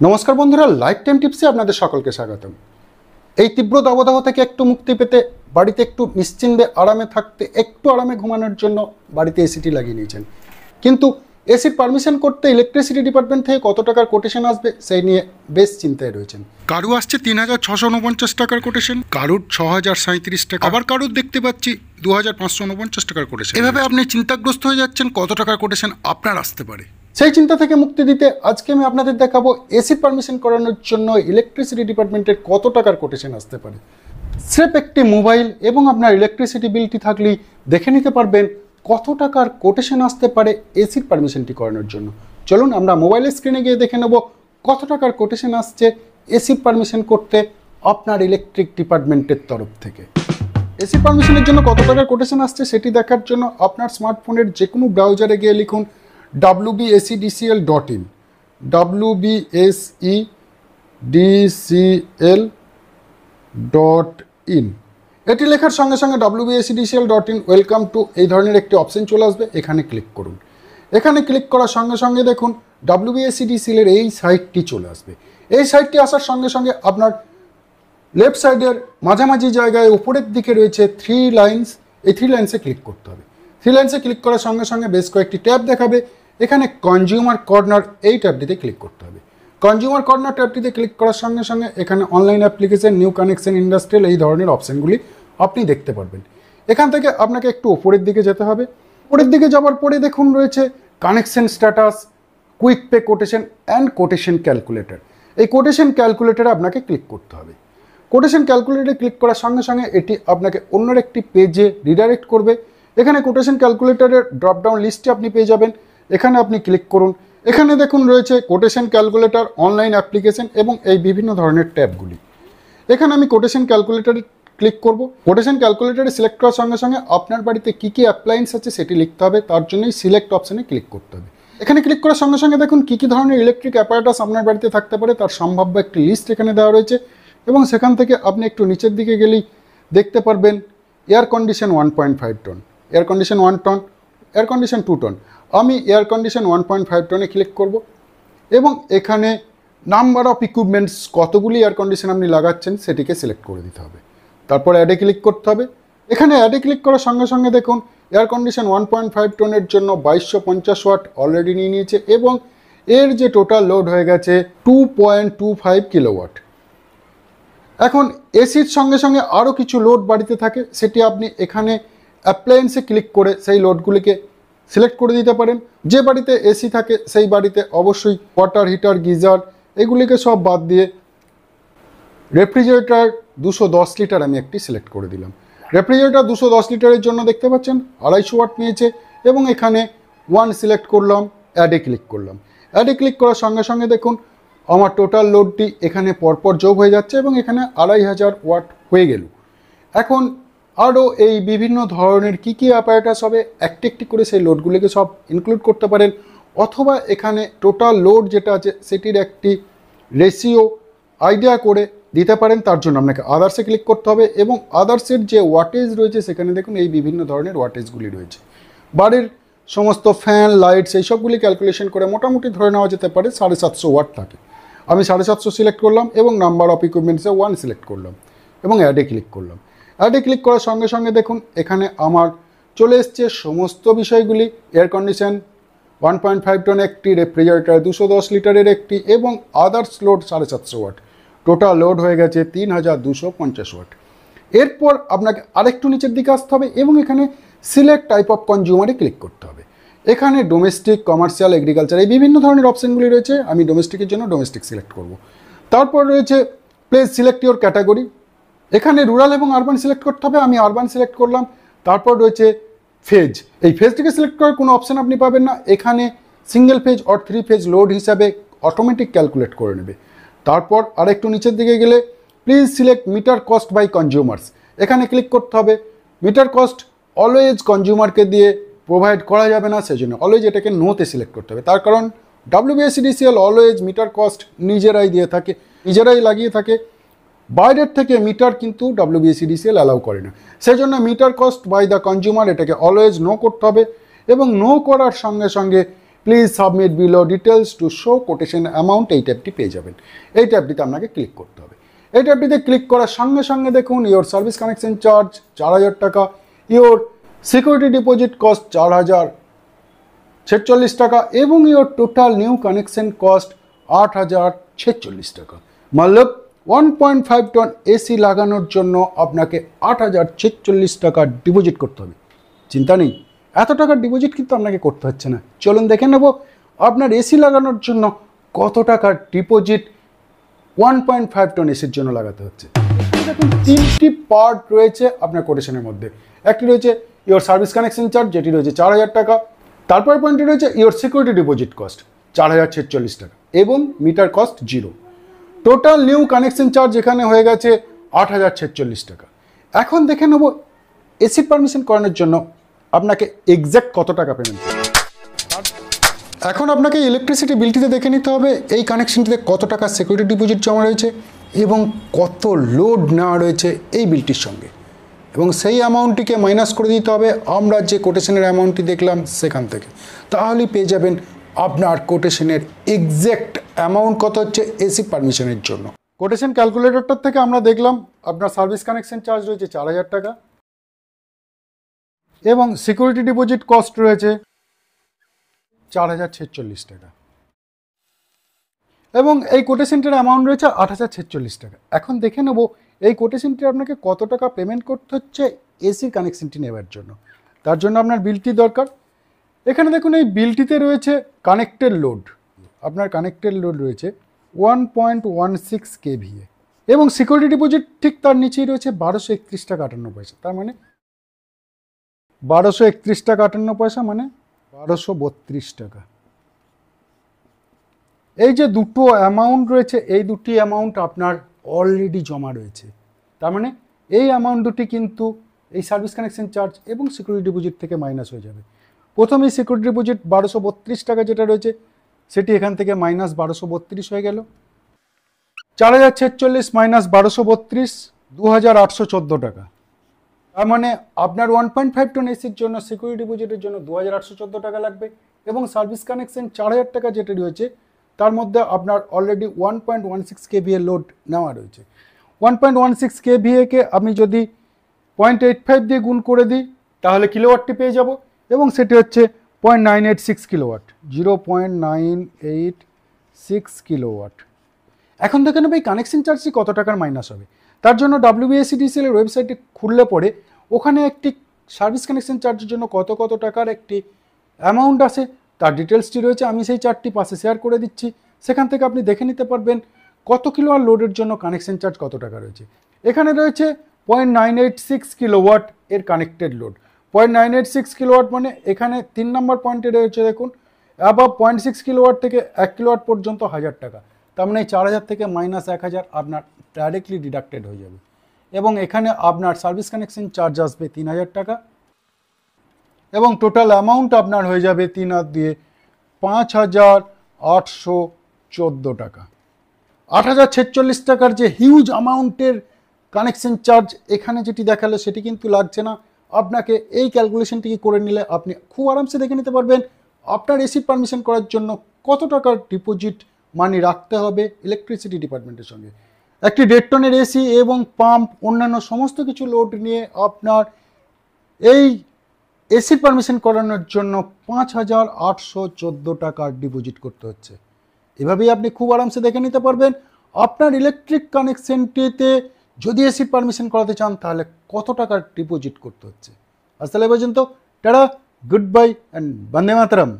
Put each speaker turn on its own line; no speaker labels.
নমস্কার বন্ধুরা, life time টিপসে আপনাদের সকলকে স্বাগতম। এই তীব্র দাবদাহ থেকে একটু মুক্তি পেতে, বাড়িতে একটু নিশ্চিন্তে আরামে থাকতে, একটু আরামে ঘুমানোর জন্য বাড়িতে এসিটি লাগিয়ে নিয়েছেন, কিন্তু এসির পারমিশন করতে ইলেকট্রিসিটি ডিপার্টমেন্ট থেকে কত টাকার কোটেশন আসবে সেই নিয়ে বেশ চিন্তায় রয়েছেন। কারু আসছে ৩,৬৪৯ টাকার কোটেশন, কারুর ৬,০৩৭ টাকা, আবার কারুর দেখতে পাচ্ছি ২,৫৪৯ টাকার কোটেশন। এভাবে আপনি চিন্তাগ্রস্ত হয়ে যাচ্ছেন কত টাকার কোটেশন আপনার আসতে পারে। সেই চিন্তা থেকে মুক্তি দিতে আজকে আমি আপনাদের দেখাবো এসি পারমিশন করানোর জন্য ইলেকট্রিসিটি ডিপার্টমেন্টের কত টাকার কোটেশন আসতে পারে। স্রেফ একটি মোবাইল এবং আপনার ইলেকট্রিসিটি বিলটি থাকলেই দেখে নিতে পারবেন কত টাকার কোটেশন আসতে পারে এসির পারমিশনটি করানোর জন্য। চলুন আমরা মোবাইলের স্ক্রিনে গিয়ে দেখে নেব কত টাকার কোটেশন আসছে এসির পারমিশন করতে আপনার ইলেকট্রিক ডিপার্টমেন্টের তরফ থেকে। এসি পারমিশনের জন্য কত টাকার কোটেশন আসছে সেটি দেখার জন্য আপনার স্মার্টফোনের যে কোনো ব্রাউজারে গিয়ে লিখুন wbsedcl.in wbsedcl.in। এটি লেখার সঙ্গে সঙ্গে wbsedcl.in ওয়েলকাম টু এই ধরনের একটি অপশন চলে আসবে, এখানে ক্লিক করুন। এখানে ক্লিক করার সঙ্গে সঙ্গে দেখুন wbsedcl এর এই সাইটটি চলে আসবে। এই সাইটটি আসার সঙ্গে সঙ্গে আপনার লেফট সাইডের মাঝামাঝি জায়গায় উপরের দিকে রয়েছে 3 লাইন্স, এই 3 লাইন্সে ক্লিক করতে হবে। 3 লাইন্সে ক্লিক করার সঙ্গে সঙ্গে বেশ কয়েকটি ট্যাব দেখাবে, এখানে কনজিউমার কর্নার এই ট্যাবটিতে ক্লিক করতে হবে। কনজিউমার কর্নার ট্যাবটিতে ক্লিক করার সঙ্গে সঙ্গে এখানে online application, new connection, industrial এই ধরনের অপশানগুলি আপনি দেখতে পারবেন। এখান থেকে আপনাকে একটু উপরের দিকে যেতে হবে। উপরের দিকে যাওয়ার পরে দেখুন রয়েছে connection status, quick pay quotation and quotation calculator. এই কোটেশন ক্যালকুলেটরে আপনাকে ক্লিক করতে হবে। কোটেশন ক্যালকুলেটরে ক্লিক করার সঙ্গে সঙ্গে এটি আপনাকে অন্য একটি পেজে রিডাইরেক্ট করবে। এখানে কোটেশন ক্যালকুলেটরের ড্রপডাউন লিস্টে আপনি পেয়ে যাবেন, এখানে আপনি ক্লিক করুন। এখানে দেখুন রয়েছে কোটেশন ক্যালকুলেটর, অনলাইন অ্যাপ্লিকেশন এবং এই বিভিন্ন ধরনের ট্যাবগুলি। এখানে আমি কোটেশন ক্যালকুলেটরে ক্লিক করব। কোটেশন ক্যালকুলেটরে সিলেক্ট করার সঙ্গে সঙ্গে আপনার বাড়িতে কী কী অ্যাপ্লায়েন্স আছে সেটি লিখতে হবে, তার জন্যই সিলেক্ট অপশানে ক্লিক করতে হবে। এখানে ক্লিক করার সঙ্গে সঙ্গে দেখুন কী কী ধরনের ইলেকট্রিক অ্যাপারেটাস আপনার বাড়িতে থাকতে পারে তার সম্ভাব্য একটি লিস্ট এখানে দেওয়া রয়েছে, এবং সেখান থেকে আপনি একটু নিচের দিকে গেলেই দেখতে পারবেন air condition 1.5 ton, air condition 1 ton, air condition 2 ton. আমি এয়ার কন্ডিশন 1.5 টনে ক্লিক করব এবং এখানে নাম্বার অফ ইকুইপমেন্টস কতগুলি এয়ার কন্ডিশন আপনি লাগাচ্ছেন সেটিকে সিলেক্ট করে দিতে হবে। তারপর অ্যাডে ক্লিক করতে হবে। এখানে অ্যাডে ক্লিক করার সঙ্গে সঙ্গে দেখুন এয়ার কন্ডিশন 1.5 টনের জন্য 2250 ওয়াট অলরেডি নিয়ে নিয়েছে এবং এর যে টোটাল লোড হয়ে গেছে 2.25 কিলোওয়াট। এখন এসির সঙ্গে সঙ্গে আরও কিছু লোড বাড়িতে থাকে, সেটি আপনি এখানে অ্যাপ্লায়েন্সে ক্লিক করে সেই লোডগুলিকে সিলেক্ট করে দিতে পারেন। যে বাড়িতে এসি থাকে সেই বাড়িতে অবশ্যই ওয়াটার হিটার, গিজার এগুলিকে সব বাদ দিয়ে রেফ্রিজারেটর 210 লিটার আমি একটি সিলেক্ট করে দিলাম। রেফ্রিজারেটর 210 লিটারের জন্য দেখতে পাচ্ছেন 250 ওয়াট নিয়েছে এবং এখানে 1 সিলেক্ট করলাম, অ্যাডে ক্লিক করলাম। অ্যাডে ক্লিক করার সঙ্গে সঙ্গে দেখুন আমার টোটাল লোডটি এখানে পরপর যোগ হয়ে যাচ্ছে এবং এখানে 2500 ওয়াট হয়ে গেল। এখন আরও এই বিভিন্ন ধরনের কী কী অ্যাপারেটাস হবে একটি একটি করে সেই লোডগুলিকে সব ইনক্লুড করতে পারেন, অথবা এখানে টোটাল লোড যেটা আছে সেটির একটি রেশিও আইডিয়া করে দিতে পারেন। তার জন্য আপনাকে আদার্সে ক্লিক করতে হবে এবং আদার্সের যে ওয়াটেজ রয়েছে সেখানে দেখুন এই বিভিন্ন ধরনের ওয়াটেজগুলি রয়েছে। বাড়ির সমস্ত ফ্যান, লাইটস এই সবগুলি ক্যালকুলেশন করে মোটামুটি ধরে নেওয়া যেতে পারে 750 ওয়াট থাকে। আমি 750 সিলেক্ট করলাম এবং নাম্বার অফ ইকুইপমেন্টসে 1 সিলেক্ট করলাম এবং অ্যাডে ক্লিক করলাম। অ্যাডে ক্লিক করার সঙ্গে সঙ্গে দেখুন এখানে আমার চলে এসছে সমস্ত বিষয়গুলি। এয়ার কন্ডিশন 1.5 টন একটি, রেফ্রিজারেটর 210 লিটারের একটি এবং others load 750 watt. Total load হয়ে গেছে 3250 ওয়াট। এরপর আপনাকে আরেকটু নিচের দিকে আসতে হবে এবং এখানে সিলেক্ট টাইপ অফ কনজিউমারে ক্লিক করতে হবে। এখানে ডোমেস্টিক, কমার্শিয়াল, এগ্রিকালচার এই বিভিন্ন ধরনের অপশানগুলি রয়েছে। আমি ডোমেস্টিকের জন্য ডোমেস্টিক সিলেক্ট করব। তারপর রয়েছে প্লিজ সিলেক্ট ইউর ক্যাটাগরি। এখানে রুরাল এবং আরবান সিলেক্ট করতে হবে, আমি আরবান সিলেক্ট করলাম। তারপর রয়েছে ফেজ, এই ফেজটিকে সিলেক্ট করার কোনো অপশান আপনি পাবেন না, এখানে single phase or 3 phase load হিসাবে অটোমেটিক ক্যালকুলেট করে নেবে। তারপর আরেকটু নিচের দিকে গেলে please select meter cost by consumers, এখানে ক্লিক করতে হবে। মিটার কস্ট অলওয়েজ কনজিউমারকে দিয়ে প্রোভাইড করা যাবে না, সেজন্য অলওয়েজ এটাকে নোতে সিলেক্ট করতে হবে। তার কারণ WBSEDCL অলওয়েজ মিটার কস্ট নিজেরাই দিয়ে থাকে, নিজেরাই লাগিয়ে থাকে। বাইরের থেকে মিটার কিন্তু WBSEDCL অ্যালাউ করে না, সেই জন্য meter cost by the consumer এটাকে অলওয়েজ নো করতে হবে এবং নো করার সঙ্গে সঙ্গে please submit below details to show quotation amount, এই ট্যাবটি পেয়ে যাবেন। এই ট্যাবটিতে আপনাকে ক্লিক করতে হবে। এই ট্যাবটিতে ক্লিক করার সঙ্গে সঙ্গে দেখুন ইওর সার্ভিস কানেকশন চার্জ 4000 টাকা, ইওর সিকিউরিটি ডিপোজিট কস্ট 4046 টাকা এবং your total new connection cost 8046 টাকা। মতলব 1.5 টন এসি লাগানোর জন্য আপনাকে 8046 টাকা ডিপোজিট করতে হবে। চিন্তা নেই, এত টাকার ডিপোজিট কিন্তু আপনাকে করতে হচ্ছে না। চলুন দেখে নেব আপনার এসি লাগানোর জন্য কত টাকার ডিপোজিট 1.5 টন এসির জন্য লাগাতে হচ্ছে। দেখুন 3টি পার্ট রয়েছে আপনার কোটেশনের মধ্যে। একটি রয়েছে ইওর সার্ভিস কানেকশন চার্জ, যেটি রয়েছে 4000 টাকা। তারপর পয়েন্টটি রয়েছে ইওর সিকিউরিটি ডিপোজিট কস্ট 4046 টাকা এবং meter cost 0। Total new connection charge এখানে হয়ে গেছে 8046 টাকা। এখন দেখে নেব এসি পারমিশন করানোর জন্য আপনাকে এক্স্যাক্ট কত টাকা পেমেন্ট করতে হবে। এখন আপনাকে ইলেকট্রিসিটি বিলটিতে দেখে নিতে হবে এই কানেকশনটিতে কত টাকা সিকিউরিটি ডিপোজিট জমা রয়েছে এবং কত লোড নেওয়া রয়েছে এই বিলটির সঙ্গে, এবং সেই অ্যামাউন্টটিকে মাইনাস করে দিতে হবে আমরা যে কোটেশনের অ্যামাউন্টটি দেখলাম সেখান থেকে। তাহলেই পেয়ে যাবেন আপনার কোটেশনের এক্স্যাক্ট অ্যামাউন্ট কত হচ্ছে এসি পারমিশনের জন্য। কোটেশন ক্যালকুলেটরটার থেকে আমরা দেখলাম আপনার সার্ভিস কানেকশন চার্জ রয়েছে 4000 টাকা এবং সিকিউরিটি ডিপোজিট কস্ট রয়েছে 4046 টাকা এবং এই কোটেশনটির অ্যামাউন্ট রয়েছে 8046 টাকা। এখন দেখে নেব এই কোটেশনটি আপনাকে কত টাকা পেমেন্ট করতে হচ্ছে এসি কানেকশনটি নেওয়ার জন্য। তার জন্য আপনার বিলটি দরকার। এখানে দেখুন এই বিলটিতে রয়েছে কানেক্টেড লোড। আপনার কানেক্টেড লোড রয়েছে 1.16 kVA এবং সিকিউরিটি ডিপোজিট ঠিক তার নিচেই রয়েছে 1231 টাকা 58 পয়সা। তার মানে 1231 টাকা 58 পয়সা মানে 1232 টাকা। এই যে দুটো অ্যামাউন্ট রয়েছে এই দুটি অ্যামাউন্ট আপনার অলরেডি জমা রয়েছে। তার মানে এই অ্যামাউন্ট দুটি কিন্তু এই সার্ভিস কানেকশন চার্জ এবং সিকিউরিটি ডিপোজিট থেকে মাইনাস হয়ে যাবে। প্রথমেই সিকিউরিটি ডিপোজিট 1232 টাকা যেটা রয়েছে সেটি এখান থেকে মাইনাস 1232 হয়ে গেল। 4046 মাইনাস 1232 2814 টাকা। তার মানে আপনার 1.5 টন এসির জন্য সিকিউরিটি ডিপোজিটের জন্য 2814 টাকা লাগবে এবং সার্ভিস কানেকশন 4000 টাকা যেটা রয়েছে তার মধ্যে আপনার অলরেডি 1.16 kVA লোড নেওয়া রয়েছে। 1.16 kVA কে আমি যদি 0.85 দিয়ে গুণ করে দিই তাহলে কিলোওয়াটটি পেয়ে যাব এবং সেটি হচ্ছে 0.986 কিলোওয়াট, 0.986 কিলোওয়াট। এখন দেখে নেব এই কানেকশন চার্জটি কত টাকার মাইনাস হবে। তার জন্য WBSEDCL এর ওয়েবসাইটে খুললে পরে ওখানে একটি সার্ভিস কানেকশন চার্জের জন্য কত কত টাকার একটি অ্যামাউন্ট আছে তার ডিটেলসটি রয়েছে। আমি সেই চার্টটি পাশে শেয়ার করে দিচ্ছি, সেখান থেকে আপনি দেখে নিতে পারবেন কত কিলোওয়াট লোডের জন্য কানেকশন চার্জ কত টাকা রয়েছে। এখানে রয়েছে 0.986 কিলোওয়াট এর কানেক্টেড লোড। 0.986 কিলোওয়াট মানে এখানে 3 নম্বর পয়েন্টে রয়েছে দেখুন অ্যাবাভ 0.6 কিলোওয়াট থেকে 1 কিলোওয়াট পর্যন্ত 1000 টাকা। তার মানে এই 4000 থেকে মাইনাস 1000 আপনার ডাইরেক্টলি ডিডাক্টেড হয়ে যাবে এবং এখানে আপনার সার্ভিস কানেকশন চার্জ আসবে 3000 টাকা এবং টোটাল অ্যামাউন্ট আপনার হয়ে যাবে 3 হাত দিয়ে 5814 টাকা। 8046 টাকার যে হিউজ অ্যামাউন্টের কানেকশন চার্জ এখানে যেটি দেখালো সেটি কিন্তু লাগছে না। আপনাকে এই ক্যালকুলেশনটি করে নিলে আপনি খুব আরামসে দেখে নিতে পারবেন আপনার এসি পারমিশন করার জন্য কত টাকার ডিপোজিট মানি রাখতে হবে ইলেকট্রিসিটি ডিপার্টমেন্টের সঙ্গে। একটি 1.5 টনের এসি এবং পাম্প অন্যান্য সমস্ত কিছু লোড নিয়ে আপনার এই এসি পারমিশন করানোর জন্য 5814 টাকার ডিপোজিট করতে হচ্ছে। এভাবেই আপনি খুব আরামসে দেখে নিতে পারবেন আপনার ইলেকট্রিক কানেকশনটিতে যদি এসি পারমিশন করাতে চান তাহলে কত টাকার ডিপোজিট করতে হচ্ছে। আজ তাহলে পর্যন্ত tata, good bye and Vande Mataram.